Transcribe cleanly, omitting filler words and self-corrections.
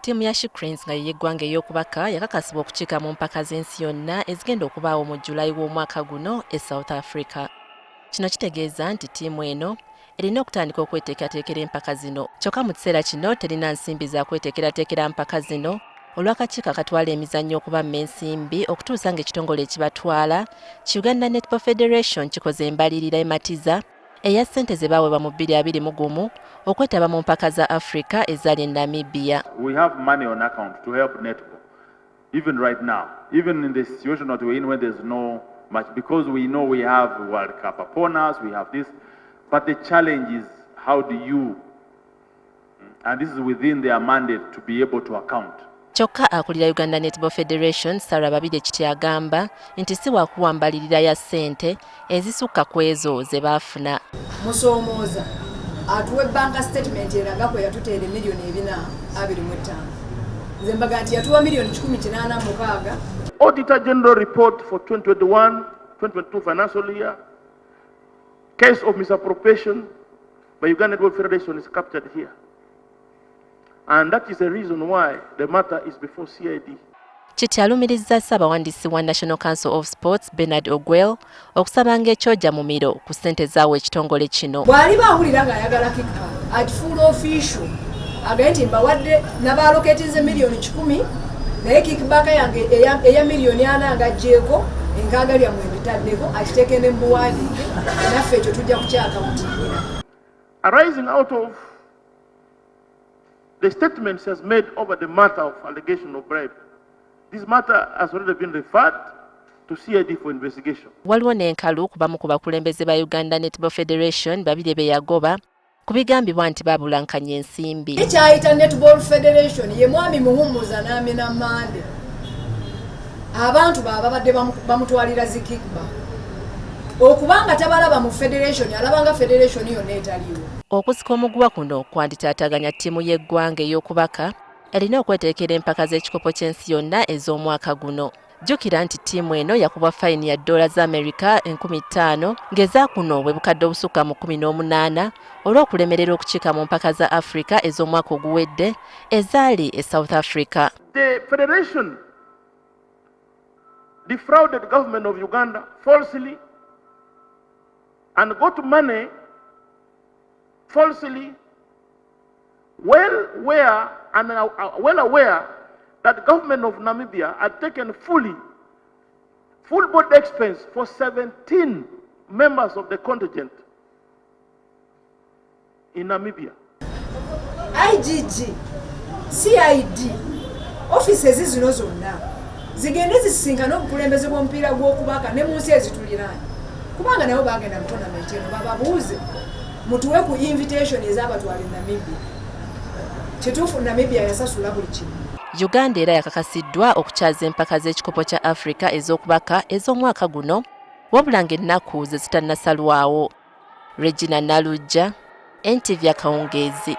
ttiimu ya Cranes nga yeggwanga ey'okubaka yakakasibwa okukiika mu mpaka z'ensi yonna ezigenda okubaawo mu Julayi w'omwaka guno e South Africa. Kino kitegeeza nti ttiimu eno erina okutandika okweteekerateekera empaka zino. Kyokka mu kiseera kino terina nsimbi za kweteekerateekera mpaka zino olw'akakiiko akatwala emizannyo okubamma ensimbi okutuusa ng'ekitongole ekibatwala Uganda Netball Federation kikoze embalirira ematiza eya ssente ze baaweebwa mu 2021 okwetaba mu mpaka za Africa ezaali e Namibia. We have money on account to help netball, even right now, even in the situation that we're in when there's no much, because we know we have World Cup upon us, we have this, but the challenge is how do you, and this is within their mandate to be able to account. Kyokka akulira Uganda Netball Federation ssaabawandiisi Kityo agamba nti siwakuwa mbalirira ya ssente ezisukka ku ezo ze baafuna. Musoomooza atuwe banka statement eraga kwe yatuteera miliyoni 425. Nze mbaga nti yatuwa miliyoni 186. Auditor General Report for 2021-2022 financial year. Case of misappropriation by Uganda Netball Federation is captured here. And that is the reason why the matter is before CID. Kityo alumirizza ssaabawandiisi wa National Council of Sports Ogwel okusaba ng'ekyojja mu miro ku ssente zaawo ekitongole kino. Bw'ali baawulira ng'ayagala kika akifuula official agaye nti bawadde n'abaaloketinze miliyoni 10 naye kickback yange eya miliyoni 4 ng'aggyeko enkaaga lyammwe mbitaddeko akiteeke ne mbuwandiike naffe ekyo tujja kukyakawutirira. Arising out of the statements has made over the matter of allegation of bribe. This matter has already been referred to CID for investigation. Waliwo n'enkalu ku bamu ku bakulembeze ba Uganda Netball Federation babiri be yagoba ku bigambibwa nti babulankanya ensimbi. Ekyayita Netball Federation ye mwami muhumuza n'amena mande. Abantu babadde bamutwalira zikikba. Okubanga tabalaba mu federation alabanga federation yonna etaliwo. Okusika omuguwa kuno kwanditaataganya ttiimu y'eggwanga ey'okubaka erina okweteekera empaka z'ekikopo ky'ensi yonna ez'omwaka guno. Jjukira nti ttiimu eno yakubwa fayini ya $America 15,000 ng'ezaakuno bwe bukadde obusukka mu 18 olw'okulemerera okukiika mu mpaka za Africa ez'omwaka oguwedde ezaali e South Africa. The federation defrauded the government of Uganda falsely and got money falsely, well aware that the government of Namibia had taken full board expense for 17 members of the contingent in Namibia. IGG, CID, offices zino zonna zigende zisinkana obukulembeze bw'omupiira gw'okubaka ne mu nsi ezituliraanye kubanga nabo bagenda mu tournament eno bababuuze mutuwe ku invitation ez'abatwala e Namibia. Kituufu Namibia yasasula buli kimu. Uganda era yakakasiddwa okukyaza empaka z'ekikopo kya Africa ez'okubaka ez'omwaka guno wabula ng'ennaku ze zitannasalwawo. Regina Nalujja, NTV Akawungeezi.